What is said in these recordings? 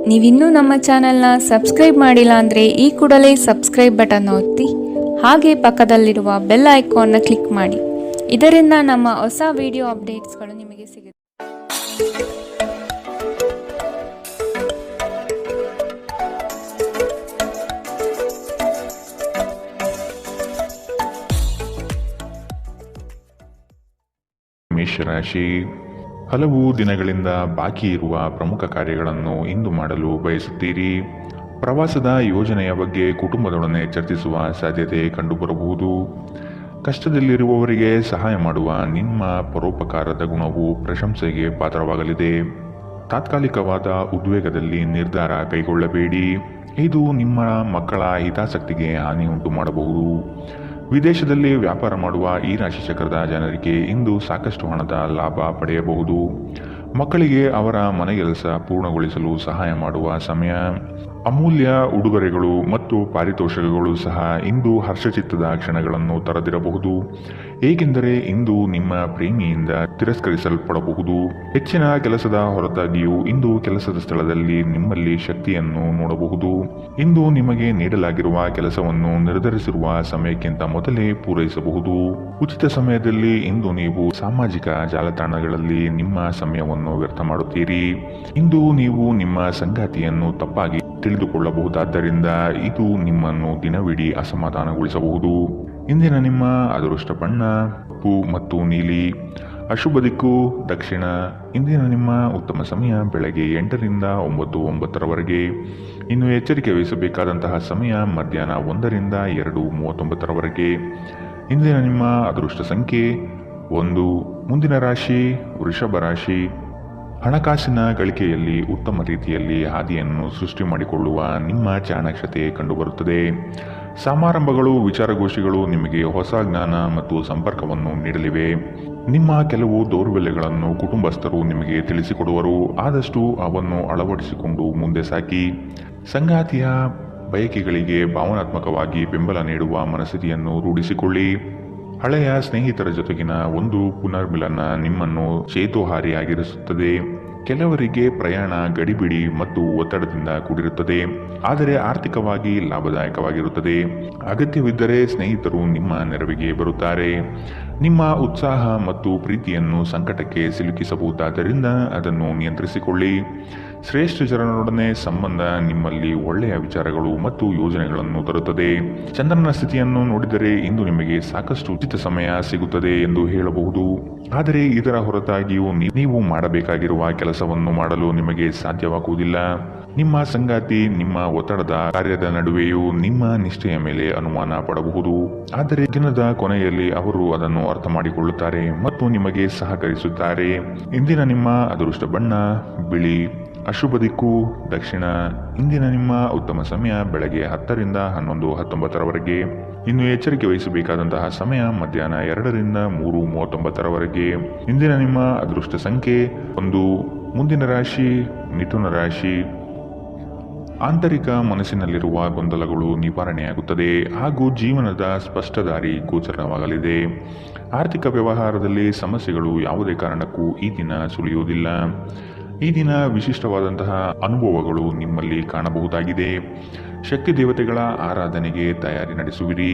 ನೀವಿನ್ನೂ ನಮ್ಮ ಚಾನೆಲ್ನ ಸಬ್ಸ್ಕ್ರೈಬ್ ಮಾಡಿಲ್ಲ ಅಂದರೆ ಈ ಕೂಡಲೇ ಸಬ್ಸ್ಕ್ರೈಬ್ ಬಟನ್ ಒತ್ತಿ ಹಾಗೆ ಪಕ್ಕದಲ್ಲಿರುವ ಬೆಲ್ ಐಕಾನ್ನ ಕ್ಲಿಕ್ ಮಾಡಿ. ಇದರಿಂದ ನಮ್ಮ ಹೊಸ ವಿಡಿಯೋ ಅಪ್ಡೇಟ್ಸ್ಗಳು ನಿಮಗೆ ಸಿಗುತ್ತೆ. ಮೇಷರಾಶಿ, ಹಲವು ದಿನಗಳಿಂದ ಬಾಕಿ ಇರುವ ಪ್ರಮುಖ ಕಾರ್ಯಗಳನ್ನು ಇಂದು ಮಾಡಲು ಬಯಸುತ್ತೀರಿ. ಪ್ರವಾಸದ ಯೋಜನೆಯ ಬಗ್ಗೆ ಕುಟುಂಬದೊಡನೆ ಚರ್ಚಿಸುವ ಸಾಧ್ಯತೆ ಕಂಡುಬರಬಹುದು. ಕಷ್ಟದಲ್ಲಿರುವವರಿಗೆ ಸಹಾಯ ಮಾಡುವ ನಿಮ್ಮ ಪರೋಪಕಾರದ ಗುಣವು ಪ್ರಶಂಸೆಗೆ ಪಾತ್ರವಾಗಲಿದೆ. ತಾತ್ಕಾಲಿಕವಾದ ಉದ್ವೇಗದಲ್ಲಿ ನಿರ್ಧಾರ ಕೈಗೊಳ್ಳಬೇಡಿ. ಇದು ನಿಮ್ಮ ಮಕ್ಕಳ ಹಿತಾಸಕ್ತಿಗೆ ಹಾನಿ ಉಂಟು ಮಾಡಬಹುದು. ವಿದೇಶದಲ್ಲಿ ವ್ಯಾಪಾರ ಮಾಡುವ ಈ ರಾಶಿ ಚಕ್ರದ ಜನರಿಗೆ ಇಂದು ಸಾಕಷ್ಟು ಹಣದ ಲಾಭ ಪಡೆಯಬಹುದು. ಮಕ್ಕಳಿಗೆ ಅವರ ಮನೆಗೆಲಸ ಪೂರ್ಣಗೊಳಿಸಲು ಸಹಾಯ ಮಾಡುವ ಸಮಯ. ಅಮೂಲ್ಯ ಉಡುಗೊರೆಗಳು ಮತ್ತು ಪಾರಿತೋಷಕಗಳು ಸಹ ಇಂದು ಹರ್ಷಚಿತ್ತದ ಕ್ಷಣಗಳನ್ನು ತರದಿರಬಹುದು, ಏಕೆಂದರೆ ಇಂದು ನಿಮ್ಮ ಪ್ರೇಮಿಯಿಂದ ತಿರಸ್ಕರಿಸಲ್ಪಡಬಹುದು. ಹೆಚ್ಚಿನ ಕೆಲಸದ ಹೊರತಾಗಿಯೂ ಇಂದು ಕೆಲಸದ ಸ್ಥಳದಲ್ಲಿ ನಿಮ್ಮಲ್ಲಿ ಶಕ್ತಿಯನ್ನು ನೋಡಬಹುದು. ಇಂದು ನಿಮಗೆ ನೀಡಲಾಗಿರುವ ಕೆಲಸವನ್ನು ನಿರ್ಧರಿಸಿರುವ ಸಮಯಕ್ಕಿಂತ ಮೊದಲೇ ಪೂರೈಸಬಹುದು. ಉಚಿತ ಸಮಯದಲ್ಲಿ ಇಂದು ನೀವು ಸಾಮಾಜಿಕ ಜಾಲತಾಣಗಳಲ್ಲಿ ನಿಮ್ಮ ಸಮಯವನ್ನು ವ್ಯರ್ಥ ಮಾಡುತ್ತೀರಿ. ಇಂದು ನೀವು ನಿಮ್ಮ ಸಂಗಾತಿಯನ್ನು ತಪ್ಪಾಗಿ ತಿಳಿದುಕೊಳ್ಳಬಹುದಾದ್ದರಿಂದ ಇದು ನಿಮ್ಮನ್ನು ದಿನವಿಡೀ ಅಸಮಾಧಾನಗೊಳಿಸಬಹುದು. ಇಂದಿನ ನಿಮ್ಮ ಅದೃಷ್ಟ ಬಣ್ಣ ಕಪ್ಪು ಮತ್ತು ನೀಲಿ. ಅಶುಭ ದಿಕ್ಕು ದಕ್ಷಿಣ. ಇಂದಿನ ನಿಮ್ಮ ಉತ್ತಮ ಸಮಯ ಬೆಳಗ್ಗೆ 8 ರಿಂದ 9 ಇನ್ನು ಎಚ್ಚರಿಕೆ ವಹಿಸಬೇಕಾದಂತಹ ಸಮಯ ಮಧ್ಯಾಹ್ನ 1 ರಿಂದ 2:39. ಇಂದಿನ ನಿಮ್ಮ ಅದೃಷ್ಟ ಸಂಖ್ಯೆ 1. ಮುಂದಿನ ರಾಶಿ ವೃಷಭ ರಾಶಿ. ಹಣಕಾಸಿನ ಗಳಿಕೆಯಲ್ಲಿ ಉತ್ತಮ ರೀತಿಯಲ್ಲಿ ಹಾದಿಯನ್ನು ಸೃಷ್ಟಿ ಮಾಡಿಕೊಳ್ಳುವ ನಿಮ್ಮ ಚಾಣಾಕ್ಷತೆ ಕಂಡುಬರುತ್ತದೆ. ಸಮಾರಂಭಗಳು, ವಿಚಾರಗೋಷ್ಠಿಗಳು ನಿಮಗೆ ಹೊಸ ಜ್ಞಾನ ಮತ್ತು ಸಂಪರ್ಕವನ್ನು ನೀಡಲಿವೆ. ನಿಮ್ಮ ಕೆಲವು ದೌರ್ಬಲ್ಯಗಳನ್ನು ಕುಟುಂಬಸ್ಥರು ನಿಮಗೆ ತಿಳಿಸಿಕೊಡುವರು. ಆದಷ್ಟು ಅವನ್ನು ಅಳವಡಿಸಿಕೊಂಡು ಮುಂದೆ ಸಾಗಿ. ಸಂಗಾತಿಯ ಬಯಕೆಗಳಿಗೆ ಭಾವನಾತ್ಮಕವಾಗಿ ಬೆಂಬಲ ನೀಡುವ ಮನಸ್ಥಿತಿಯನ್ನು ರೂಢಿಸಿಕೊಳ್ಳಿ. ಹಳೆಯ ಸ್ನೇಹಿತರ ಜೊತೆಗಿನ ಒಂದು ಪುನರ್ಮಿಲನ ನಿಮ್ಮನ್ನು ಚೇತೋಹಾರಿಯಾಗಿರಿಸುತ್ತದೆ. ಕೆಲವರಿಗೆ ಪ್ರಯಾಣ ಗಡಿಬಿಡಿ ಮತ್ತು ಒತ್ತಡದಿಂದ ಕೂಡಿರುತ್ತದೆ, ಆದರೆ ಆರ್ಥಿಕವಾಗಿ ಲಾಭದಾಯಕವಾಗಿರುತ್ತದೆ. ಅಗತ್ಯವಿದ್ದರೆ ಸ್ನೇಹಿತರು ನಿಮ್ಮ ನೆರವಿಗೆ ಬರುತ್ತಾರೆ. ನಿಮ್ಮ ಉತ್ಸಾಹ ಮತ್ತು ಪ್ರೀತಿಯನ್ನು ಸಂಕಟಕ್ಕೆ ಸಿಲುಕಿಸಬಹುದಾದ್ದರಿಂದ ಅದನ್ನು ನಿಯಂತ್ರಿಸಿಕೊಳ್ಳಿ. ಶ್ರೇಷ್ಠ ಜನರೊಡನೆ ಸಂಬಂಧ ನಿಮ್ಮಲ್ಲಿ ಒಳ್ಳೆಯ ವಿಚಾರಗಳು ಮತ್ತು ಯೋಜನೆಗಳನ್ನು ತರುತ್ತದೆ. ಚಂದ್ರನ ಸ್ಥಿತಿಯನ್ನು ನೋಡಿದರೆ ಇಂದು ನಿಮಗೆ ಸಾಕಷ್ಟು ಉಚಿತ ಸಮಯ ಸಿಗುತ್ತದೆ ಎಂದು ಹೇಳಬಹುದು, ಆದರೆ ಇದರ ಹೊರತಾಗಿಯೂ ನೀವು ಮಾಡಬೇಕಾಗಿರುವ ಕೆಲಸವನ್ನು ಮಾಡಲು ನಿಮಗೆ ಸಾಧ್ಯವಾಗುವುದಿಲ್ಲ. ನಿಮ್ಮ ಸಂಗಾತಿ ನಿಮ್ಮ ಒತ್ತಡದ ಕಾರ್ಯದ ನಡುವೆಯೂ ನಿಮ್ಮ ನಿಷ್ಠೆಯ ಮೇಲೆ ಅನುಮಾನ ಪಡಬಹುದು, ಆದರೆ ದಿನದ ಕೊನೆಯಲ್ಲಿ ಅವರು ಅದನ್ನು ಅರ್ಥ ಮಾಡಿಕೊಳ್ಳುತ್ತಾರೆ ಮತ್ತು ನಿಮಗೆ ಸಹಕರಿಸುತ್ತಾರೆ. ಇಂದಿನ ನಿಮ್ಮ ಅದೃಷ್ಟ ಬಣ್ಣ ಬಿಳಿ. ಅಶುಭ ದಿಕ್ಕು ದಕ್ಷಿಣ. ಇಂದಿನ ನಿಮ್ಮ ಉತ್ತಮ ಸಮಯ ಬೆಳಗ್ಗೆ 10 ರಿಂದ 11:19. ಇನ್ನು ಎಚ್ಚರಿಕೆ ವಹಿಸಬೇಕಾದಂತಹ ಸಮಯ ಮಧ್ಯಾಹ್ನ 2 ರಿಂದ 3:39. ಇಂದಿನ ನಿಮ್ಮ ಅದೃಷ್ಟ ಸಂಖ್ಯೆ 1. ಮುಂದಿನ ರಾಶಿ ಮಿಥುನ ರಾಶಿ. ಆಂತರಿಕ ಮನಸ್ಸಿನಲ್ಲಿರುವ ಗೊಂದಲಗಳು ನಿವಾರಣೆಯಾಗುತ್ತದೆ ಹಾಗೂ ಜೀವನದ ಸ್ಪಷ್ಟ ದಾರಿ ಗೋಚರವಾಗಲಿದೆ. ಆರ್ಥಿಕ ವ್ಯವಹಾರದಲ್ಲಿ ಸಮಸ್ಯೆಗಳು ಯಾವುದೇ ಕಾರಣಕ್ಕೂ ಈ ದಿನ ಸುಳಿಯುವುದಿಲ್ಲ. ಈ ದಿನ ವಿಶಿಷ್ಟವಾದಂತಹ ಅನುಭವಗಳು ನಿಮ್ಮಲ್ಲಿ ಕಾಣಬಹುದಾಗಿದೆ. ಶಕ್ತಿ ದೇವತೆಗಳ ಆರಾಧನೆಗೆ ತಯಾರಿ ನಡೆಸುವಿರಿ.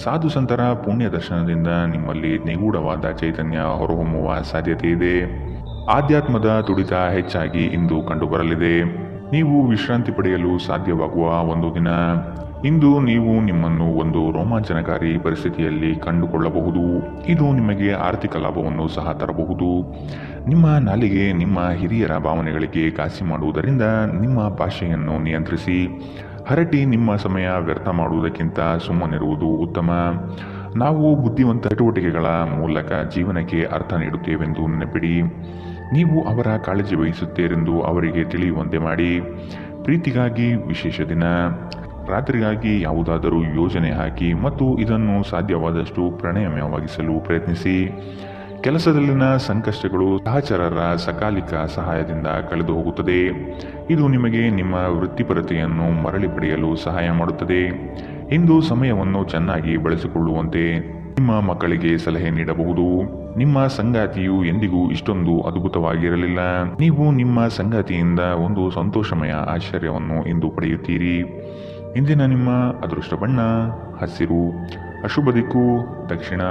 ಸಾಧು ಸಂತರ ಪುಣ್ಯ ದರ್ಶನದಿಂದ ನಿಮ್ಮಲ್ಲಿ ನಿಗೂಢವಾದ ಚೈತನ್ಯ ಹೊರಹೊಮ್ಮುವ ಸಾಧ್ಯತೆ ಇದೆ. ಆಧ್ಯಾತ್ಮದ ತುಡಿತ ಹೆಚ್ಚಾಗಿ ಇಂದು ಕಂಡುಬರಲಿದೆ. ನೀವು ವಿಶ್ರಾಂತಿ ಪಡೆಯಲು ಸಾಧ್ಯವಾಗುವ ಒಂದು ದಿನ. ಇಂದು ನೀವು ನಿಮ್ಮನ್ನು ಒಂದು ರೋಮಾಂಚನಕಾರಿ ಪರಿಸ್ಥಿತಿಯಲ್ಲಿ ಕಂಡುಕೊಳ್ಳಬಹುದು. ಇದು ನಿಮಗೆ ಆರ್ಥಿಕ ಲಾಭವನ್ನು ಸಹ ತರಬಹುದು. ನಿಮ್ಮ ನಾಲಿಗೆ ನಿಮ್ಮ ಹಿರಿಯರ ಭಾವನೆಗಳಿಗೆ ಘಾಸಿ ಮಾಡುವುದರಿಂದ ನಿಮ್ಮ ಭಾಷೆಯನ್ನು ನಿಯಂತ್ರಿಸಿ. ಹರಟಿ ನಿಮ್ಮ ಸಮಯ ವ್ಯರ್ಥ ಮಾಡುವುದಕ್ಕಿಂತ ಸುಮ್ಮನಿರುವುದು ಉತ್ತಮ. ನಾವು ಬುದ್ಧಿವಂತ ಚಟುವಟಿಕೆಗಳ ಮೂಲಕ ಜೀವನಕ್ಕೆ ಅರ್ಥ ನೀಡುತ್ತೇವೆಂದು ನೆನಪಿಡಿ. ನೀವು ಅವರ ಕಾಳಜಿ ವಹಿಸುತ್ತೀರೆಂದು ಅವರಿಗೆ ತಿಳಿಯುವಂತೆ ಮಾಡಿ. ಪ್ರೀತಿಗಾಗಿ ವಿಶೇಷ ದಿನ. ರಾತ್ರಿಗಾಗಿ ಯಾವುದಾದರೂ ಯೋಜನೆ ಹಾಕಿ ಮತ್ತು ಇದನ್ನು ಸಾಧ್ಯವಾದಷ್ಟು ಪ್ರಣಯಮಯವಾಗಿಸಲು ಪ್ರಯತ್ನಿಸಿ. ಕೆಲಸದಲ್ಲಿನ ಸಂಕಷ್ಟಗಳು ಸಹಚರರ ಸಕಾಲಿಕ ಸಹಾಯದಿಂದ ಕಳೆದು ಹೋಗುತ್ತದೆ. ಇದು ನಿಮಗೆ ನಿಮ್ಮ ವೃತ್ತಿಪರತೆಯನ್ನು ಮರಳಿ ಪಡೆಯಲು ಸಹಾಯ ಮಾಡುತ್ತದೆ. ಇಂದು ಸಮಯವನ್ನು ಚೆನ್ನಾಗಿ ಬಳಸಿಕೊಳ್ಳುವಂತೆ ನಿಮ್ಮ ಮಕ್ಕಳಿಗೆ ಸಲಹೆ ನೀಡಬಹುದು. ನಿಮ್ಮ ಸಂಗಾತಿಯು ಎಂದಿಗೂ ಇಷ್ಟೊಂದು ಅದ್ಭುತವಾಗಿರಲಿಲ್ಲ. ನೀವು ನಿಮ್ಮ ಸಂಗಾತಿಯಿಂದ ಒಂದು ಸಂತೋಷಮಯ ಆಶ್ಚರ್ಯವನ್ನು ಇಂದು ಪಡೆಯುತ್ತೀರಿ. ಇಂದಿನ ನಿಮ್ಮ ಅದೃಷ್ಟ ಬಣ್ಣ ಹಸಿರು, ಅಶುಭ ದಿಕ್ಕು ದಕ್ಷಿಣ.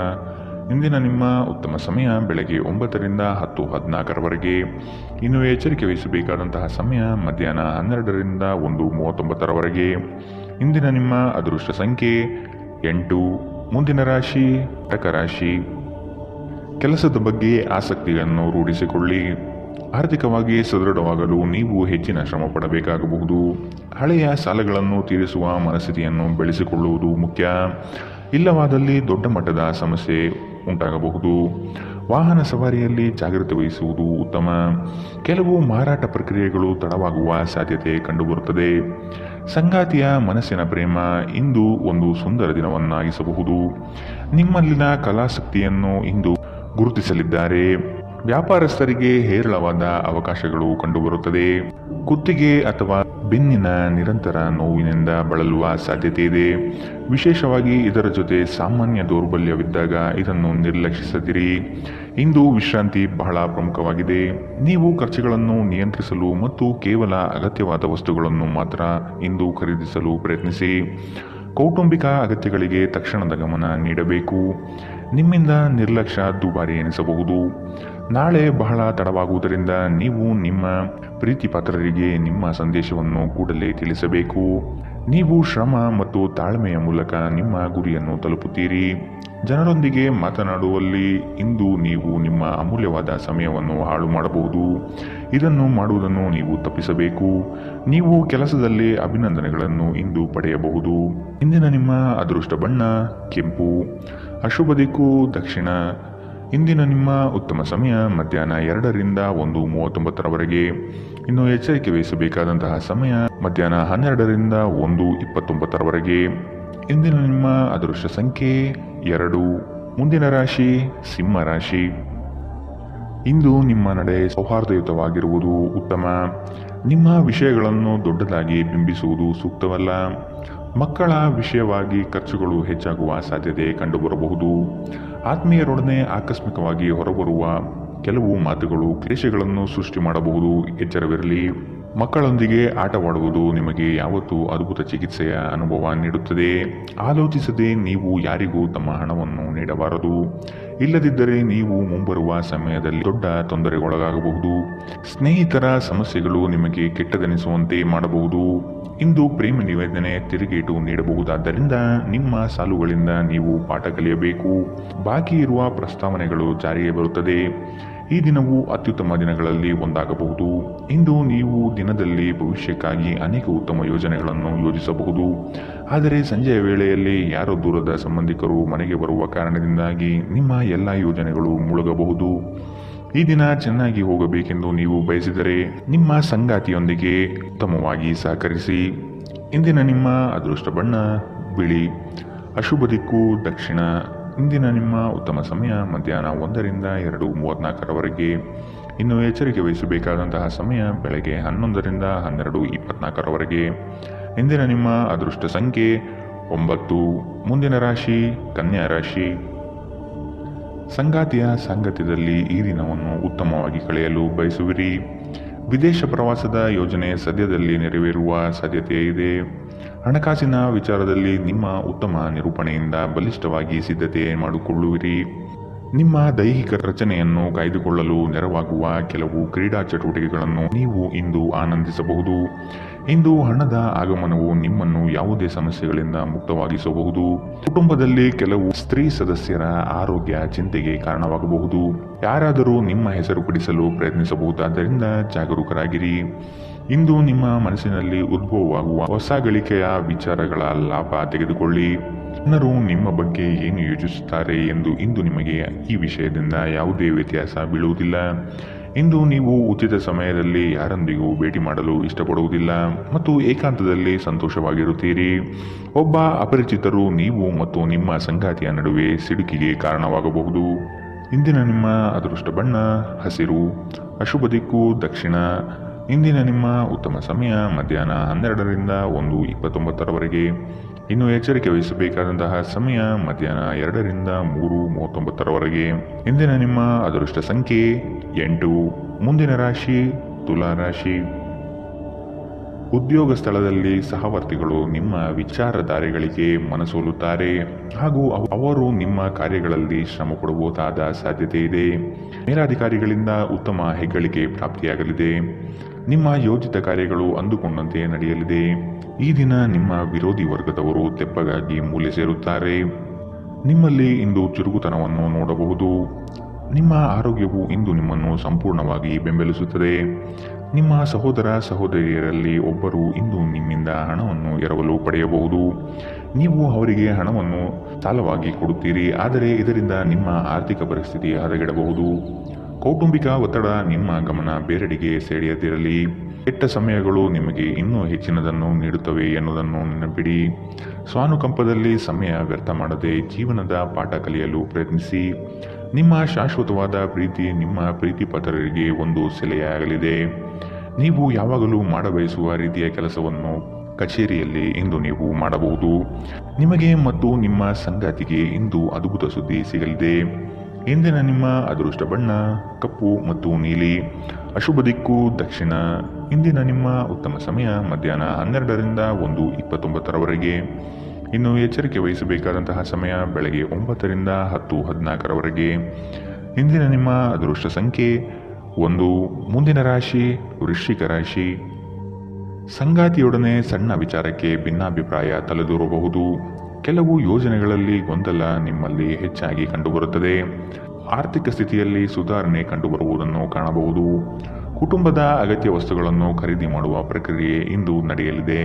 ಇಂದಿನ ನಿಮ್ಮ ಉತ್ತಮ ಸಮಯ ಬೆಳಗ್ಗೆ 9ರಿಂದ 10:14ರವರೆಗೆ. ಇನ್ನು ಎಚ್ಚರಿಕೆ ವಹಿಸಬೇಕಾದಂತಹ ಸಮಯ ಮಧ್ಯಾಹ್ನ 12ರಿಂದ 1:39ರವರೆಗೆ. ಇಂದಿನ ನಿಮ್ಮ ಅದೃಷ್ಟ ಸಂಖ್ಯೆ 8. ಮುಂದಿನ ರಾಶಿ ಕಟಕ ರಾಶಿ. ಕೆಲಸದ ಬಗ್ಗೆ ಆಸಕ್ತಿಯನ್ನು ರೂಢಿಸಿಕೊಳ್ಳಿ. ಆರ್ಥಿಕವಾಗಿ ಸದೃಢವಾಗಲು ನೀವು ಹೆಚ್ಚಿನ ಶ್ರಮ ಪಡಬೇಕಾಗಬಹುದು. ಹಳೆಯ ಸಾಲಗಳನ್ನು ತೀರಿಸುವ ಮನಸ್ಥಿತಿಯನ್ನು ಬೆಳೆಸಿಕೊಳ್ಳುವುದು ಮುಖ್ಯ. ಇಲ್ಲವಾದಲ್ಲಿ ದೊಡ್ಡ ಮಟ್ಟದ ಸಮಸ್ಯೆ ಉಂಟಾಗಬಹುದು. ವಾಹನ ಸವಾರಿಯಲ್ಲಿ ಜಾಗ್ರತೆ ವಹಿಸುವುದು ಉತ್ತಮ. ಕೆಲವು ಮಾರಾಟ ಪ್ರಕ್ರಿಯೆಗಳು ತಡವಾಗುವ ಸಾಧ್ಯತೆ ಕಂಡುಬರುತ್ತದೆ. ಸಂಗಾತಿಯ ಮನಸ್ಸಿನ ಪ್ರೇಮ ಇಂದು ಒಂದು ಸುಂದರ ದಿನವನ್ನಾಗಿಸಬಹುದು. ನಿಮ್ಮಲ್ಲಿನ ಕಲಾಸಕ್ತಿಯನ್ನು ಇಂದು ಗುರುತಿಸಲಿದ್ದಾರೆ. ವ್ಯಾಪಾರಸ್ಥರಿಗೆ ಹೇರಳವಾದ ಅವಕಾಶಗಳು ಕಂಡುಬರುತ್ತದೆ. ಕುತ್ತಿಗೆ ಅಥವಾ ಬೆನ್ನಿನ ನಿರಂತರ ನೋವಿನಿಂದ ಬಳಲುವ ಸಾಧ್ಯತೆ ಇದೆ. ವಿಶೇಷವಾಗಿ ಇದರ ಜೊತೆ ಸಾಮಾನ್ಯ ದೌರ್ಬಲ್ಯವಿದ್ದಾಗ ಇದನ್ನು ನಿರ್ಲಕ್ಷಿಸದಿರಿ. ಇಂದು ವಿಶ್ರಾಂತಿ ಬಹಳ ಪ್ರಮುಖವಾಗಿದೆ. ನೀವು ಖರ್ಚುಗಳನ್ನು ನಿಯಂತ್ರಿಸಲು ಮತ್ತು ಕೇವಲ ಅಗತ್ಯವಾದ ವಸ್ತುಗಳನ್ನು ಮಾತ್ರ ಇಂದು ಖರೀದಿಸಲು ಪ್ರಯತ್ನಿಸಿ. ಕೌಟುಂಬಿಕ ಅಗತ್ಯಗಳಿಗೆ ತಕ್ಷಣದ ಗಮನ ನೀಡಬೇಕು. ನಿಮ್ಮಿಂದ ನಿರ್ಲಕ್ಷ್ಯ ದುಬಾರಿ ಎನಿಸಬಹುದು. ನಾಳೆ ಬಹಳ ತಡವಾಗುವುದರಿಂದ ನೀವು ನಿಮ್ಮ ಪ್ರೀತಿ ಪಾತ್ರರಿಗೆ ನಿಮ್ಮ ಸಂದೇಶವನ್ನು ಕೂಡಲೇ ತಿಳಿಸಬೇಕು. ನೀವು ಶ್ರಮ ಮತ್ತು ತಾಳ್ಮೆಯ ಮೂಲಕ ನಿಮ್ಮ ಗುರಿಯನ್ನು ತಲುಪುತ್ತೀರಿ. ಜನರೊಂದಿಗೆ ಮಾತನಾಡುವಲ್ಲಿ ಇಂದು ನೀವು ನಿಮ್ಮ ಅಮೂಲ್ಯವಾದ ಸಮಯವನ್ನು ಹಾಳು ಮಾಡಬಹುದು. ಇದನ್ನು ಮಾಡುವುದನ್ನು ನೀವು ತಪ್ಪಿಸಬೇಕು. ನೀವು ಕೆಲಸದಲ್ಲಿ ಅಭಿನಂದನೆಗಳನ್ನು ಇಂದು ಪಡೆಯಬಹುದು. ಇಂದಿನ ನಿಮ್ಮ ಅದೃಷ್ಟ ಬಣ್ಣ ಕೆಂಪು, ಅಶುಭ ದಿಕ್ಕು ದಕ್ಷಿಣ. ಇಂದಿನ ನಿಮ್ಮ ಉತ್ತಮ ಸಮಯ ಮಧ್ಯಾಹ್ನ 2ರಿಂದ 1:39ರವರೆಗೆ. ಇನ್ನು ಎಚ್ಚರಿಕೆ ವಹಿಸಬೇಕಾದಂತಹ ಸಮಯ ಮಧ್ಯಾಹ್ನ 12ರಿಂದ 1:29ರವರೆಗೆ. ಇಂದಿನ ನಿಮ್ಮ ಅದೃಷ್ಟ ಸಂಖ್ಯೆ 2. ಮುಂದಿನ ರಾಶಿ ಸಿಂಹ ರಾಶಿ. ಇಂದು ನಿಮ್ಮ ನಡೆ ಸೌಹಾರ್ದಯುತವಾಗಿರುವುದು ಉತ್ತಮ. ನಿಮ್ಮ ವಿಷಯಗಳನ್ನು ದೊಡ್ಡದಾಗಿ ಬಿಂಬಿಸುವುದು ಸೂಕ್ತವಲ್ಲ. ಮಕ್ಕಳ ವಿಷಯವಾಗಿ ಖರ್ಚುಗಳು ಹೆಚ್ಚಾಗುವ ಸಾಧ್ಯತೆ ಕಂಡುಬರಬಹುದು. ಆತ್ಮೀಯರೊಡನೆ ಆಕಸ್ಮಿಕವಾಗಿ ಹೊರಬರುವ ಕೆಲವು ಮಾತುಗಳು ಕ್ಲೇಶಗಳನ್ನು ಸೃಷ್ಟಿ ಮಾಡಬಹುದು. ಎಚ್ಚರವಿರಲಿ. ಮಕ್ಕಳೊಂದಿಗೆ ಆಟವಾಡುವುದು ನಿಮಗೆ ಯಾವತ್ತೂ ಅದ್ಭುತ ಚಿಕಿತ್ಸೆಯ ಅನುಭವ ನೀಡುತ್ತದೆ. ಆಲೋಚಿಸದೆ ನೀವು ಯಾರಿಗೂ ತಮ್ಮ ಹಣವನ್ನು ನೀಡಬಾರದು. ಇಲ್ಲದಿದ್ದರೆ ನೀವು ಮುಂಬರುವ ಸಮಯದಲ್ಲಿ ದೊಡ್ಡ ತೊಂದರೆಗೊಳಗಾಗಬಹುದು. ಸ್ನೇಹಿತರ ಸಮಸ್ಯೆಗಳು ನಿಮಗೆ ಕೆಟ್ಟದೆನಿಸುವಂತೆ ಮಾಡಬಹುದು. ಇಂದು ಪ್ರೇಮ ನಿವೇದನೆ ತಿರುಗೇಟು ನೀಡಬಹುದಾದ್ದರಿಂದ ನಿಮ್ಮ ಸಾಲುಗಳಿಂದ ನೀವು ಪಾಠ ಕಲಿಯಬೇಕು. ಬಾಕಿ ಇರುವ ಪ್ರಸ್ತಾವನೆಗಳು ಜಾರಿಗೆ ಬರುತ್ತದೆ. ಈ ದಿನವು ಅತ್ಯುತ್ತಮ ದಿನಗಳಲ್ಲಿ ಒಂದಾಗಬಹುದು. ಇಂದು ನೀವು ದಿನದಲ್ಲಿ ಭವಿಷ್ಯಕ್ಕಾಗಿ ಅನೇಕ ಉತ್ತಮ ಯೋಜನೆಗಳನ್ನು ಯೋಜಿಸಬಹುದು. ಆದರೆ ಸಂಜೆಯ ವೇಳೆಯಲ್ಲಿ ಯಾರೋ ದೂರದ ಸಂಬಂಧಿಕರು ಮನೆಗೆ ಬರುವ ಕಾರಣದಿಂದಾಗಿ ನಿಮ್ಮ ಎಲ್ಲ ಯೋಜನೆಗಳು ಮುಳುಗಬಹುದು. ಈ ದಿನ ಚೆನ್ನಾಗಿ ಹೋಗಬೇಕೆಂದು ನೀವು ಬಯಸಿದರೆ ನಿಮ್ಮ ಸಂಗಾತಿಯೊಂದಿಗೆ ಉತ್ತಮವಾಗಿ ಸಹಕರಿಸಿ. ಇಂದಿನ ನಿಮ್ಮ ಅದೃಷ್ಟ ಬಣ್ಣ ಬಿಳಿ, ಅಶುಭ ದಿಕ್ಕು ದಕ್ಷಿಣ. ಇಂದಿನ ನಿಮ್ಮ ಉತ್ತಮ ಸಮಯ ಮಧ್ಯಾಹ್ನ 1ರಿಂದ 2:34ರವರೆಗೆ. ಇನ್ನು ಎಚ್ಚರಿಕೆ ವಹಿಸಬೇಕಾದಂತಹ ಸಮಯ ಬೆಳಗ್ಗೆ 11ರಿಂದ 12:24ರವರೆಗೆ. ಇಂದಿನ ನಿಮ್ಮ ಅದೃಷ್ಟ ಸಂಖ್ಯೆ 9. ಮುಂದಿನ ರಾಶಿ ಕನ್ಯಾ ರಾಶಿ. ಸಂಗಾತಿಯ ಸಾಂಗತ್ಯದಲ್ಲಿ ಈ ದಿನವನ್ನು ಉತ್ತಮವಾಗಿ ಕಳೆಯಲು ಬಯಸುವಿರಿ. ವಿದೇಶ ಪ್ರವಾಸದ ಯೋಜನೆ ಸದ್ಯದಲ್ಲಿ ನೆರವೇರುವ ಸಾಧ್ಯತೆ ಇದೆ. ಹಣಕಾಸಿನ ವಿಚಾರದಲ್ಲಿ ನಿಮ್ಮ ಉತ್ತಮ ನಿರೂಪಣೆಯಿಂದ ಬಲಿಷ್ಠವಾಗಿ ಸಿದ್ಧತೆ ಮಾಡಿಕೊಳ್ಳುವಿರಿ. ನಿಮ್ಮ ದೈಹಿಕ ರಚನೆಯನ್ನು ಕಾಯ್ದುಕೊಳ್ಳಲು ನೆರವಾಗುವ ಕೆಲವು ಕ್ರೀಡಾ ಚಟುವಟಿಕೆಗಳನ್ನು ನೀವು ಇಂದು ಆನಂದಿಸಬಹುದು. ಇಂದು ಹಣದ ಆಗಮನವು ನಿಮ್ಮನ್ನು ಯಾವುದೇ ಸಮಸ್ಯೆಗಳಿಂದ ಮುಕ್ತವಾಗಿಸಬಹುದು. ಕುಟುಂಬದಲ್ಲಿ ಕೆಲವು ಸ್ತ್ರೀ ಸದಸ್ಯರ ಆರೋಗ್ಯ ಚಿಂತೆಗೆ ಕಾರಣವಾಗಬಹುದು. ಯಾರಾದರೂ ನಿಮ್ಮ ಹೆಸರು ಪಡಿಸಲು ಪ್ರಯತ್ನಿಸಬಹುದಾದ್ದರಿಂದ ಜಾಗರೂಕರಾಗಿರಿ. ಇಂದು ನಿಮ್ಮ ಮನಸ್ಸಿನಲ್ಲಿ ಉದ್ಭವವಾಗುವ ಹೊಸ ಗಳಿಕೆಯ ವಿಚಾರಗಳ ಲಾಭ ತೆಗೆದುಕೊಳ್ಳಿ. ಜನರು ನಿಮ್ಮ ಬಗ್ಗೆ ಏನು ಯೋಚಿಸುತ್ತಾರೆ ಎಂದು ಇಂದು ನಿಮಗೆ ಈ ವಿಷಯದಿಂದ ಯಾವುದೇ ವ್ಯತ್ಯಾಸ ಬೀಳುವುದಿಲ್ಲ. ಇಂದು ನೀವು ಉಚಿತ ಸಮಯದಲ್ಲಿ ಯಾರೊಂದಿಗೂ ಭೇಟಿ ಮಾಡಲು ಇಷ್ಟಪಡುವುದಿಲ್ಲ ಮತ್ತು ಏಕಾಂತದಲ್ಲಿ ಸಂತೋಷವಾಗಿರುತ್ತೀರಿ. ಒಬ್ಬ ಅಪರಿಚಿತರು ನೀವು ಮತ್ತು ನಿಮ್ಮ ಸಂಗಾತಿಯ ನಡುವೆ ಸಿಡುಕಿಗೆ ಕಾರಣವಾಗಬಹುದು. ಇಂದಿನ ನಿಮ್ಮ ಅದೃಷ್ಟ ಬಣ್ಣ ಹಸಿರು, ಅಶುಭ ದಿಕ್ಕು ದಕ್ಷಿಣ. ಇಂದಿನ ನಿಮ್ಮ ಉತ್ತಮ ಸಮಯ ಮಧ್ಯಾಹ್ನ 12ರಿಂದ 1:29 ಇನ್ನು ಎಚ್ಚರಿಕೆ ವಹಿಸಬೇಕಾದಂತಹ ಸಮಯ ಮಧ್ಯಾಹ್ನ 2ರಿಂದ 3:39 ಇಂದಿನ ನಿಮ್ಮ ಅದೃಷ್ಟ ಸಂಖ್ಯೆ 8. ಮುಂದಿನ ರಾಶಿ ತುಲಾ ರಾಶಿ. ಉದ್ಯೋಗ ಸ್ಥಳದಲ್ಲಿ ಸಹವರ್ತಿಗಳು ನಿಮ್ಮ ವಿಚಾರಧಾರೆಗಳಿಗೆ ಮನಸೋಲುತ್ತಾರೆ ಹಾಗೂ ಅವರು ನಿಮ್ಮ ಕಾರ್ಯಗಳಲ್ಲಿ ಶ್ರಮ ಪಡುವುದಾದ ಸಾಧ್ಯತೆ ಇದೆ. ಮೇಲಾಧಿಕಾರಿಗಳಿಂದ ಉತ್ತಮ ಹೆಗ್ಗಳಿಕೆ ಪ್ರಾಪ್ತಿಯಾಗಲಿದೆ. ನಿಮ್ಮ ಯೋಜಿತ ಕಾರ್ಯಗಳು ಅಂದುಕೊಂಡಂತೆ ನಡೆಯಲಿದೆ. ಈ ದಿನ ನಿಮ್ಮ ವಿರೋಧಿ ವರ್ಗದವರು ತೆಪ್ಪಗಾಗಿ ಮೂಲೆ ಸೇರುತ್ತಾರೆ. ನಿಮ್ಮಲ್ಲಿ ಇಂದು ಚುರುಕುತನವನ್ನು ನೋಡಬಹುದು. ನಿಮ್ಮ ಆರೋಗ್ಯವು ಇಂದು ನಿಮ್ಮನ್ನು ಸಂಪೂರ್ಣವಾಗಿ ಬೆಂಬಲಿಸುತ್ತದೆ. ನಿಮ್ಮ ಸಹೋದರ ಸಹೋದರಿಯರಲ್ಲಿ ಒಬ್ಬರು ಇಂದು ನಿಮ್ಮಿಂದ ಹಣವನ್ನು ಎರವಲು ಪಡೆಯಬಹುದು. ನೀವು ಅವರಿಗೆ ಹಣವನ್ನು ಸಾಲವಾಗಿ ಕೊಡುತ್ತೀರಿ, ಆದರೆ ಇದರಿಂದ ನಿಮ್ಮ ಆರ್ಥಿಕ ಪರಿಸ್ಥಿತಿ ಹದಗೆಡಬಹುದು. ಕೌಟುಂಬಿಕ ಒತ್ತಡ ನಿಮ್ಮ ಗಮನ ಬೇರೆಡೆಗೆ ಸೆಳೆಯದಿರಲಿ. ಕೆಟ್ಟ ಸಮಯಗಳು ನಿಮಗೆ ಇನ್ನೂ ಹೆಚ್ಚಿನದನ್ನು ನೀಡುತ್ತವೆ ಎನ್ನುವುದನ್ನು ನೆನಪಿಡಿ. ಸ್ವಾನುಕಂಪದಲ್ಲಿ ಸಮಯ ವ್ಯರ್ಥ ಮಾಡದೆ ಜೀವನದ ಪಾಠ ಕಲಿಯಲು ಪ್ರಯತ್ನಿಸಿ. ನಿಮ್ಮ ಶಾಶ್ವತವಾದ ಪ್ರೀತಿ ನಿಮ್ಮ ಪ್ರೀತಿಪಾತ್ರರಿಗೆ ಒಂದು ಸೆಲೆಯಾಗಲಿದೆ. ನೀವು ಯಾವಾಗಲೂ ಮಾಡಬಯಸುವ ರೀತಿಯ ಕೆಲಸವನ್ನು ಕಚೇರಿಯಲ್ಲಿ ಇಂದು ನೀವು ಮಾಡಬಹುದು. ನಿಮಗೆ ಮತ್ತು ನಿಮ್ಮ ಸಂಗಾತಿಗೆ ಇಂದು ಅದ್ಭುತ ಸುದ್ದಿ ಸಿಗಲಿದೆ. ಇಂದಿನ ನಿಮ್ಮ ಅದೃಷ್ಟ ಬಣ್ಣ ಕಪ್ಪು ಮತ್ತು ನೀಲಿ. ಅಶುಭ ದಿಕ್ಕು ದಕ್ಷಿಣ. ಇಂದಿನ ನಿಮ್ಮ ಉತ್ತಮ ಸಮಯ ಮಧ್ಯಾಹ್ನ 12ರಿಂದ 1:29 ಇನ್ನು ಎಚ್ಚರಿಕೆ ವಹಿಸಬೇಕಾದಂತಹ ಸಮಯ ಬೆಳಗ್ಗೆ 9ರಿಂದ 10:14 ಇಂದಿನ ನಿಮ್ಮ ಅದೃಷ್ಟ ಸಂಖ್ಯೆ 1. ಮುಂದಿನ ರಾಶಿ ವೃಶ್ಚಿಕ ರಾಶಿ. ಸಂಗಾತಿಯೊಡನೆ ಸಣ್ಣ ವಿಚಾರಕ್ಕೆ ಭಿನ್ನಾಭಿಪ್ರಾಯ ತಲೆದೂರಬಹುದು. ಕೆಲವು ಯೋಜನೆಗಳಲ್ಲಿ ಗೊಂದಲ ನಿಮ್ಮಲ್ಲಿ ಹೆಚ್ಚಾಗಿ ಕಂಡುಬರುತ್ತದೆ. ಆರ್ಥಿಕ ಸ್ಥಿತಿಯಲ್ಲಿ ಸುಧಾರಣೆ ಕಂಡುಬರುವುದನ್ನು ಕಾಣಬಹುದು. ಕುಟುಂಬದ ಅಗತ್ಯ ವಸ್ತುಗಳನ್ನು ಖರೀದಿ ಮಾಡುವ ಪ್ರಕ್ರಿಯೆ ಇಂದು ನಡೆಯಲಿದೆ.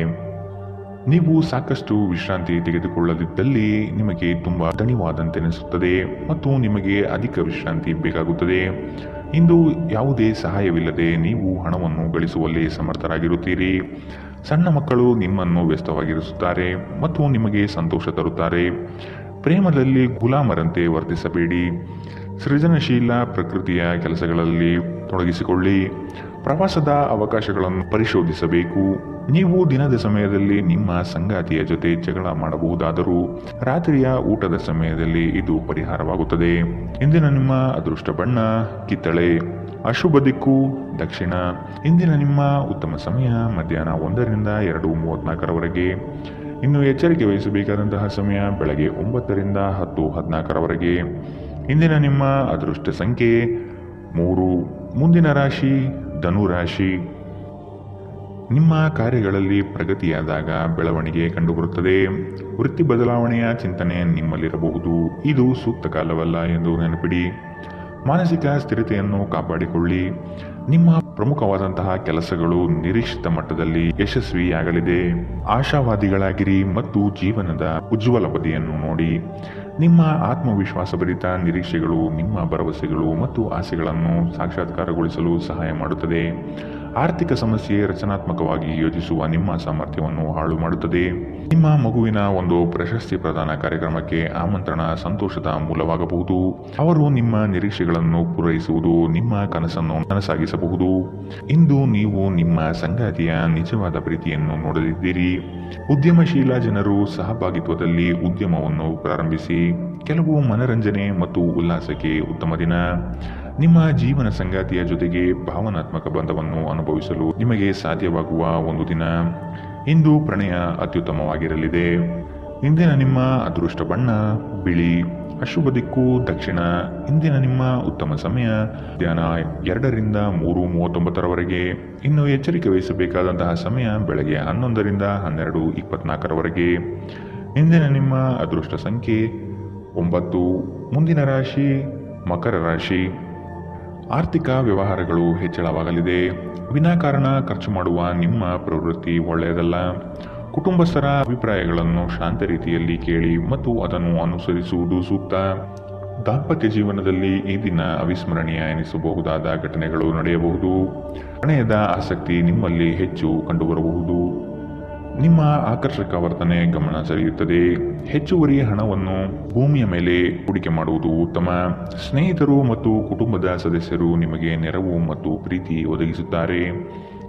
ನೀವು ಸಾಕಷ್ಟು ವಿಶ್ರಾಂತಿ ತೆಗೆದುಕೊಳ್ಳದಿದ್ದಲ್ಲಿ ನಿಮಗೆ ತುಂಬ ದಣಿವಾದಂತೆನಿಸುತ್ತದೆ ಮತ್ತು ನಿಮಗೆ ಅಧಿಕ ವಿಶ್ರಾಂತಿ ಬೇಕಾಗುತ್ತದೆ. ಇಂದು ಯಾವುದೇ ಸಹಾಯವಿಲ್ಲದೆ ನೀವು ಹಣವನ್ನು ಗಳಿಸುವಲ್ಲಿ ಸಮರ್ಥರಾಗಿರುತ್ತೀರಿ. ಸಣ್ಣ ಮಕ್ಕಳು ನಿಮ್ಮನ್ನು ವ್ಯಸ್ತವಾಗಿರಿಸುತ್ತಾರೆ ಮತ್ತು ನಿಮಗೆ ಸಂತೋಷ ತರುತ್ತಾರೆ. ಪ್ರೇಮದಲ್ಲಿ ಗುಲಾಮರಂತೆ ವರ್ತಿಸಬೇಡಿ. ಸೃಜನಶೀಲ ಪ್ರಕೃತಿಯ ಕೆಲಸಗಳಲ್ಲಿ ತೊಡಗಿಸಿಕೊಳ್ಳಿ. ಪ್ರವಾಸದ ಅವಕಾಶಗಳನ್ನು ಪರಿಶೋಧಿಸಬೇಕು. ನೀವು ದಿನದ ಸಮಯದಲ್ಲಿ ನಿಮ್ಮ ಸಂಗಾತಿಯ ಜೊತೆ ಜಗಳ ಮಾಡಬಹುದಾದರೂ ರಾತ್ರಿಯ ಊಟದ ಸಮಯದಲ್ಲಿ ಇದು ಪರಿಹಾರವಾಗುತ್ತದೆ. ಇಂದಿನ ನಿಮ್ಮ ಅದೃಷ್ಟ ಬಣ್ಣ ಕಿತ್ತಳೆ. ಅಶುಭ ದಿಕ್ಕು ದಕ್ಷಿಣ. ಇಂದಿನ ನಿಮ್ಮ ಉತ್ತಮ ಸಮಯ ಮಧ್ಯಾಹ್ನ 1ರಿಂದ 2:34 ಇನ್ನು ಎಚ್ಚರಿಕೆ ವಹಿಸಬೇಕಾದಂತಹ ಸಮಯ ಬೆಳಗ್ಗೆ 9ರಿಂದ 10:14 ಇಂದಿನ ನಿಮ್ಮ ಅದೃಷ್ಟ ಸಂಖ್ಯೆ 3. ಮುಂದಿನ ರಾಶಿ ಧನು ರಾಶಿ. ನಿಮ್ಮ ಕಾರ್ಯಗಳಲ್ಲಿ ಪ್ರಗತಿಯಾದಾಗ ಬೆಳವಣಿಗೆ ಕಂಡುಬರುತ್ತದೆ. ವೃತ್ತಿ ಬದಲಾವಣೆಯ ಚಿಂತನೆ ನಿಮ್ಮಲ್ಲಿರಬಹುದು. ಇದು ಸೂಕ್ತ ಕಾಲವಲ್ಲ ಎಂದು ನೆನಪಿಡಿ. ಮಾನಸಿಕ ಸ್ಥಿರತೆಯನ್ನು ಕಾಪಾಡಿಕೊಳ್ಳಿ. ನಿಮ್ಮ ಪ್ರಮುಖವಾದಂತಹ ಕೆಲಸಗಳು ನಿರೀಕ್ಷಿತ ಮಟ್ಟದಲ್ಲಿ ಯಶಸ್ವಿಯಾಗಲಿದೆ. ಆಶಾವಾದಿಗಳಾಗಿರಿ ಮತ್ತು ಜೀವನದ ಉಜ್ವಲ ಬದಿಯನ್ನು ನೋಡಿ. ನಿಮ್ಮ ಆತ್ಮವಿಶ್ವಾಸಭರಿತ ನಿರೀಕ್ಷೆಗಳು ನಿಮ್ಮ ಭರವಸೆಗಳು ಮತ್ತು ಆಸೆಗಳನ್ನು ಸಾಕ್ಷಾತ್ಕಾರಗೊಳಿಸಲು ಸಹಾಯ ಮಾಡುತ್ತದೆ. ಆರ್ಥಿಕ ಸಮಸ್ಯೆ ರಚನಾತ್ಮಕವಾಗಿ ಯೋಜಿಸುವ ನಿಮ್ಮ ಸಾಮರ್ಥ್ಯವನ್ನು ಹಾಳು ಮಾಡುತ್ತದೆ. ನಿಮ್ಮ ಮಗುವಿನ ಒಂದು ಪ್ರಶಸ್ತಿ ಪ್ರದಾನ ಕಾರ್ಯಕ್ರಮಕ್ಕೆ ಆಮಂತ್ರಣ ಸಂತೋಷದ ಮೂಲವಾಗಬಹುದು. ಅವರು ನಿಮ್ಮ ನಿರೀಕ್ಷೆಗಳನ್ನು ಪೂರೈಸುವುದು ನಿಮ್ಮ ಕನಸನ್ನು ನನಸಾಗಿಸಬಹುದು. ಇಂದು ನೀವು ನಿಮ್ಮ ಸಂಗಾತಿಯ ನಿಜವಾದ ಪ್ರೀತಿಯನ್ನು ನೋಡಲಿದ್ದೀರಿ. ಉದ್ಯಮಶೀಲ ಜನರು ಸಹಭಾಗಿತ್ವದಲ್ಲಿ ಉದ್ಯಮವನ್ನು ಪ್ರಾರಂಭಿಸಿ. ಕೆಲವು ಮನರಂಜನೆ ಮತ್ತು ಉಲ್ಲಾಸಕ್ಕೆ ಉತ್ತಮ ದಿನ. ನಿಮ್ಮ ಜೀವನ ಸಂಗಾತಿಯ ಜೊತೆಗೆ ಭಾವನಾತ್ಮಕ ಬಂಧವನ್ನು ಅನುಭವಿಸಲು ನಿಮಗೆ ಸಾಧ್ಯವಾಗುವ ಒಂದು ದಿನ. ಇಂದು ಪ್ರಣಯ ಅತ್ಯುತ್ತಮವಾಗಿರಲಿದೆ. ಇಂದಿನ ನಿಮ್ಮ ಅದೃಷ್ಟ ಬಣ್ಣ ಬಿಳಿ. ಅಶುಭ ದಿಕ್ಕು ದಕ್ಷಿಣ. ಇಂದಿನ ನಿಮ್ಮ ಉತ್ತಮ ಸಮಯ ಮಧ್ಯಾಹ್ನ 2ರಿಂದ 3:39 ಇನ್ನು ಎಚ್ಚರಿಕೆ ವಹಿಸಬೇಕಾದಂತಹ ಸಮಯ ಬೆಳಗ್ಗೆ 11ರಿಂದ 12:24 ಇಂದಿನ ನಿಮ್ಮ ಅದೃಷ್ಟ ಸಂಖ್ಯೆ 9. ಮುಂದಿನ ರಾಶಿ ಮಕರ ರಾಶಿ. ಆರ್ಥಿಕ ವ್ಯವಹಾರಗಳು ಹೆಚ್ಚಳವಾಗಲಿದೆ. ವಿನಾಕಾರಣ ಖರ್ಚು ಮಾಡುವ ನಿಮ್ಮ ಪ್ರವೃತ್ತಿ ಒಳ್ಳೆಯದಲ್ಲ. ಕುಟುಂಬಸ್ಥರ ಅಭಿಪ್ರಾಯಗಳನ್ನು ಶಾಂತ ರೀತಿಯಲ್ಲಿ ಕೇಳಿ ಮತ್ತು ಅದನ್ನು ಅನುಸರಿಸುವುದು ಸೂಕ್ತ. ದಾಂಪತ್ಯ ಜೀವನದಲ್ಲಿ ಈ ದಿನ ಅವಿಸ್ಮರಣೀಯ ಎನಿಸಬಹುದಾದ ಘಟನೆಗಳು ನಡೆಯಬಹುದು. ಪ್ರಣಯದ ಆಸಕ್ತಿ ನಿಮ್ಮಲ್ಲಿ ಹೆಚ್ಚು ಕಂಡುಬರಬಹುದು. ನಿಮ್ಮ ಆಕರ್ಷಕ ವರ್ತನೆ ಗಮನ ಸೆಳೆಯುತ್ತದೆ. ಹೆಚ್ಚುವರಿ ಹಣವನ್ನು ಭೂಮಿಯ ಮೇಲೆ ಹೂಡಿಕೆ ಮಾಡುವುದು ಉತ್ತಮ. ಸ್ನೇಹಿತರು ಮತ್ತು ಕುಟುಂಬದ ಸದಸ್ಯರು ನಿಮಗೆ ನೆರವು ಮತ್ತು ಪ್ರೀತಿ ಒದಗಿಸುತ್ತಾರೆ.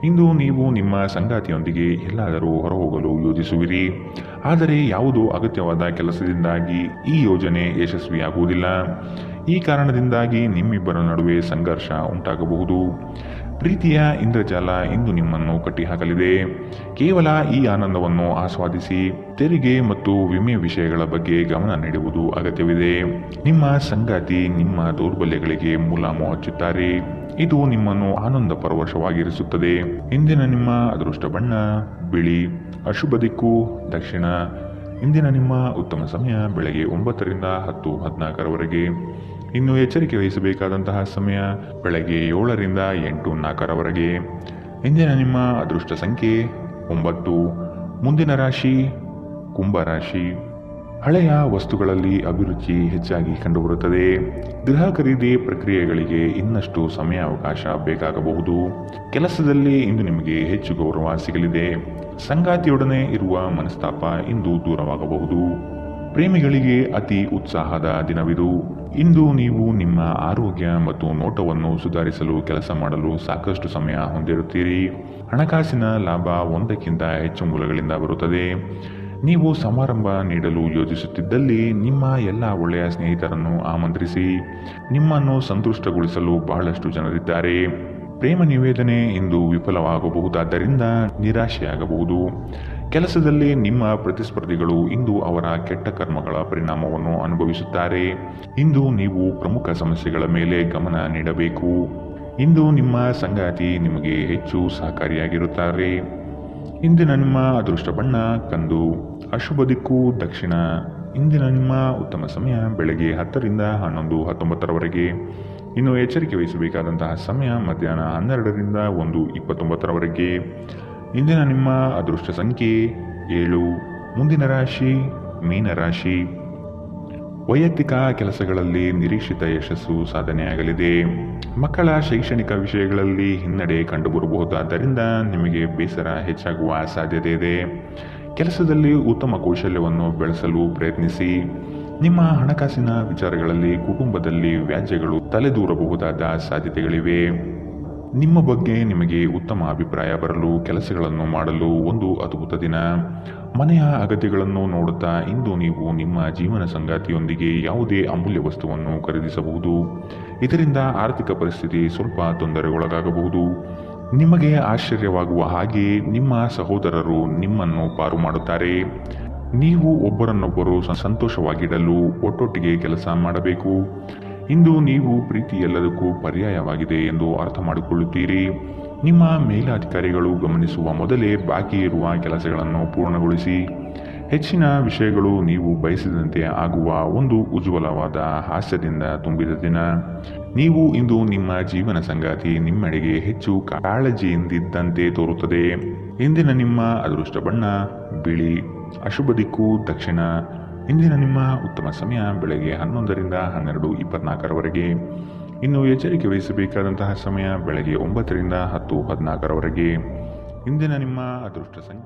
ಇಂದು ನೀವು ನಿಮ್ಮ ಸಂಗಾತಿಯೊಂದಿಗೆ ಎಲ್ಲಾದರೂ ಹೊರಹೋಗಲು ಯೋಜಿಸುವಿರಿ, ಆದರೆ ಯಾವುದೋ ಅಗತ್ಯವಾದ ಕೆಲಸದಿಂದಾಗಿ ಈ ಯೋಜನೆ ಯಶಸ್ವಿಯಾಗುವುದಿಲ್ಲ. ಈ ಕಾರಣದಿಂದಾಗಿ ನಿಮ್ಮಿಬ್ಬರ ನಡುವೆ ಸಂಘರ್ಷ ಉಂಟಾಗಬಹುದು. ಪ್ರೀತಿಯ ಇಂದ್ರಜಾಲ ಇಂದು ನಿಮ್ಮನ್ನು ಕಟ್ಟಿಹಾಕಲಿದೆ. ಕೇವಲ ಈ ಆನಂದವನ್ನು ಆಸ್ವಾದಿಸಿ. ತೆರಿಗೆ ಮತ್ತು ವಿಮೆ ವಿಷಯಗಳ ಬಗ್ಗೆ ಗಮನ ನೀಡುವುದು ಅಗತ್ಯವಿದೆ. ನಿಮ್ಮ ಸಂಗಾತಿ ನಿಮ್ಮ ದೌರ್ಬಲ್ಯಗಳಿಗೆ ಮುಲಾಮು ಹಚ್ಚುತ್ತಾರೆ. ಇದು ನಿಮ್ಮನ್ನು ಆನಂದ ಪರವಶವಾಗಿರಿಸುತ್ತದೆ. ಇಂದಿನ ನಿಮ್ಮ ಅದೃಷ್ಟ ಬಣ್ಣ ಬಿಳಿ. ಅಶುಭ ದಿಕ್ಕು ದಕ್ಷಿಣ. ಇಂದಿನ ನಿಮ್ಮ ಉತ್ತಮ ಸಮಯ ಬೆಳಗ್ಗೆ 9 ರಿಂದ 10:14 ಇನ್ನು ಎಚ್ಚರಿಕೆ ವಹಿಸಬೇಕಾದಂತಹ ಸಮಯ ಬೆಳಗ್ಗೆ 7 ರಿಂದ 8:04 ಇಂದಿನ ನಿಮ್ಮ ಅದೃಷ್ಟ ಸಂಖ್ಯೆ 9. ಮುಂದಿನ ರಾಶಿ ಕುಂಭರಾಶಿ. ಹಳೆಯ ವಸ್ತುಗಳಲ್ಲಿ ಅಭಿರುಚಿ ಹೆಚ್ಚಾಗಿ ಕಂಡುಬರುತ್ತದೆ. ಗೃಹ ಖರೀದಿ ಪ್ರಕ್ರಿಯೆಗಳಿಗೆ ಇನ್ನಷ್ಟು ಸಮಯಾವಕಾಶ ಬೇಕಾಗಬಹುದು. ಕೆಲಸದಲ್ಲಿ ಇಂದು ನಿಮಗೆ ಹೆಚ್ಚು ಗೌರವ ಸಿಗಲಿದೆ. ಸಂಗಾತಿಯೊಡನೆ ಇರುವ ಮನಸ್ತಾಪ ಇಂದು ದೂರವಾಗಬಹುದು. ಪ್ರೇಮಿಗಳಿಗೆ ಅತಿ ಉತ್ಸಾಹದ ದಿನವಿದು. ಇಂದು ನೀವು ನಿಮ್ಮ ಆರೋಗ್ಯ ಮತ್ತು ನೋಟವನ್ನು ಸುಧಾರಿಸಲು ಕೆಲಸ ಮಾಡಲು ಸಾಕಷ್ಟು ಸಮಯ ಹೊಂದಿರುತ್ತೀರಿ. ಹಣಕಾಸಿನ ಲಾಭ ಒಂದಕ್ಕಿಂತ ಹೆಚ್ಚು ಮೂಲಗಳಿಂದ ಬರುತ್ತದೆ. ನೀವು ಸಮಾರಂಭ ನೀಡಲು ಯೋಜಿಸುತ್ತಿದ್ದಲ್ಲಿ ನಿಮ್ಮ ಎಲ್ಲ ಒಳ್ಳೆಯ ಸ್ನೇಹಿತರನ್ನು ಆಮಂತ್ರಿಸಿ. ನಿಮ್ಮನ್ನು ಸಂತುಷ್ಟಗೊಳಿಸಲು ಬಹಳಷ್ಟು ಜನರಿದ್ದಾರೆ. ಪ್ರೇಮ ನಿವೇದನೆ ಇಂದು ವಿಫಲವಾಗಬಹುದಾದ್ದರಿಂದ ನಿರಾಶೆಯಾಗಬಹುದು. ಕೆಲಸದಲ್ಲಿ ನಿಮ್ಮ ಪ್ರತಿಸ್ಪರ್ಧಿಗಳು ಇಂದು ಅವರ ಕೆಟ್ಟ ಕರ್ಮಗಳ ಪರಿಣಾಮವನ್ನು ಅನುಭವಿಸುತ್ತಾರೆ. ಇಂದು ನೀವು ಪ್ರಮುಖ ಸಮಸ್ಯೆಗಳ ಮೇಲೆ ಗಮನ ನೀಡಬೇಕು. ಇಂದು ನಿಮ್ಮ ಸಂಗಾತಿ ನಿಮಗೆ ಹೆಚ್ಚು ಸಹಕಾರಿಯಾಗಿರುತ್ತಾರೆ. ಇಂದಿನ ನಿಮ್ಮ ಅದೃಷ್ಟ ಬಣ್ಣ ಕಂದು. ಅಶುಭ ದಿಕ್ಕು ದಕ್ಷಿಣ. ಇಂದಿನ ನಿಮ್ಮ ಉತ್ತಮ ಸಮಯ ಬೆಳಗ್ಗೆ 10 ರಿಂದ 11:19 ಇನ್ನು ಎಚ್ಚರಿಕೆ ವಹಿಸಬೇಕಾದಂತಹ ಸಮಯ ಮಧ್ಯಾಹ್ನ 12 ರಿಂದ 1:29 ಇಂದಿನ ನಿಮ್ಮ ಅದೃಷ್ಟ ಸಂಖ್ಯೆ 7. ಮುಂದಿನ ರಾಶಿ ಮೀನರಾಶಿ. ವೈಯಕ್ತಿಕ ಕೆಲಸಗಳಲ್ಲಿ ನಿರೀಕ್ಷಿತ ಯಶಸ್ಸು ಸಾಧನೆಯಾಗಲಿದೆ. ಮಕ್ಕಳ ಶೈಕ್ಷಣಿಕ ವಿಷಯಗಳಲ್ಲಿ ಹಿನ್ನಡೆ ಕಂಡುಬರಬಹುದಾದ್ದರಿಂದ ನಿಮಗೆ ಬೇಸರ ಹೆಚ್ಚಾಗುವ ಸಾಧ್ಯತೆ ಇದೆ. ಕೆಲಸದಲ್ಲಿ ಉತ್ತಮ ಕೌಶಲ್ಯವನ್ನು ಬೆಳೆಸಲು ಪ್ರಯತ್ನಿಸಿ. ನಿಮ್ಮ ಹಣಕಾಸಿನ ವಿಚಾರಗಳಲ್ಲಿ ಕುಟುಂಬದಲ್ಲಿ ವ್ಯಾಜ್ಯಗಳು ತಲೆದೂರಬಹುದಾದ ಸಾಧ್ಯತೆಗಳಿವೆ. ನಿಮ್ಮ ಬಗ್ಗೆ ನಿಮಗೆ ಉತ್ತಮ ಅಭಿಪ್ರಾಯ ಬರಲು ಕೆಲಸಗಳನ್ನು ಮಾಡಲು ಒಂದು ಅದ್ಭುತ ದಿನ. ಮನೆಯ ಅಗತ್ಯಗಳನ್ನು ನೋಡುತ್ತಾ ಇಂದು ನೀವು ನಿಮ್ಮ ಜೀವನ ಸಂಗಾತಿಯೊಂದಿಗೆ ಯಾವುದೇ ಅಮೂಲ್ಯ ವಸ್ತುವನ್ನು ಖರೀದಿಸಬಹುದು. ಇದರಿಂದ ಆರ್ಥಿಕ ಪರಿಸ್ಥಿತಿ ಸ್ವಲ್ಪ ತೊಂದರೆಗೊಳಗಾಗಬಹುದು. ನಿಮಗೆ ಆಶ್ಚರ್ಯವಾಗುವ ಹಾಗೆ ನಿಮ್ಮ ಸಹೋದರರು ನಿಮ್ಮನ್ನು ಪಾರು ಮಾಡುತ್ತಾರೆ. ನೀವು ಒಬ್ಬರನ್ನೊಬ್ಬರು ಸಂತೋಷವಾಗಿಡಲು ಒಟ್ಟೊಟ್ಟಿಗೆ ಕೆಲಸ ಮಾಡಬೇಕು. ಇಂದು ನೀವು ಪ್ರೀತಿ ಎಲ್ಲದಕ್ಕೂ ಪರ್ಯಾಯವಾಗಿದೆ ಎಂದು ಅರ್ಥ ಮಾಡಿಕೊಳ್ಳುತ್ತೀರಿ. ನಿಮ್ಮ ಮೇಲಾಧಿಕಾರಿಗಳು ಗಮನಿಸುವ ಮೊದಲೇ ಬಾಕಿ ಇರುವ ಕೆಲಸಗಳನ್ನು ಪೂರ್ಣಗೊಳಿಸಿ. ಹೆಚ್ಚಿನ ವಿಷಯಗಳು ನೀವು ಬಯಸಿದಂತೆ ಆಗುವ ಒಂದು ಉಜ್ವಲವಾದ ಹಾಸ್ಯದಿಂದ ತುಂಬಿದ ದಿನ. ನೀವು ಇಂದು ನಿಮ್ಮ ಜೀವನ ಸಂಗಾತಿ ನಿಮ್ಮೆಡೆಗೆ ಹೆಚ್ಚು ಕಾಳಜಿಯಿಂದಿದ್ದಂತೆ ತೋರುತ್ತದೆ. ಇಂದಿನ ನಿಮ್ಮ ಅದೃಷ್ಟ ಬಣ್ಣ ಬಿಳಿ. ಅಶುಭ ದಿಕ್ಕು ದಕ್ಷಿಣ. ಇಂದಿನ ನಿಮ್ಮ ಉತ್ತಮ ಸಮಯ ಬೆಳಗ್ಗೆ 11 ರಿಂದ 12:24 ಇನ್ನು ಎಚ್ಚರಿಕೆ ವಹಿಸಬೇಕಾದಂತಹ ಸಮಯ ಬೆಳಗ್ಗೆ 9 ರಿಂದ 10:14 ಇಂದಿನ ನಿಮ್ಮ ಅದೃಷ್ಟ ಸಂಖ್ಯೆ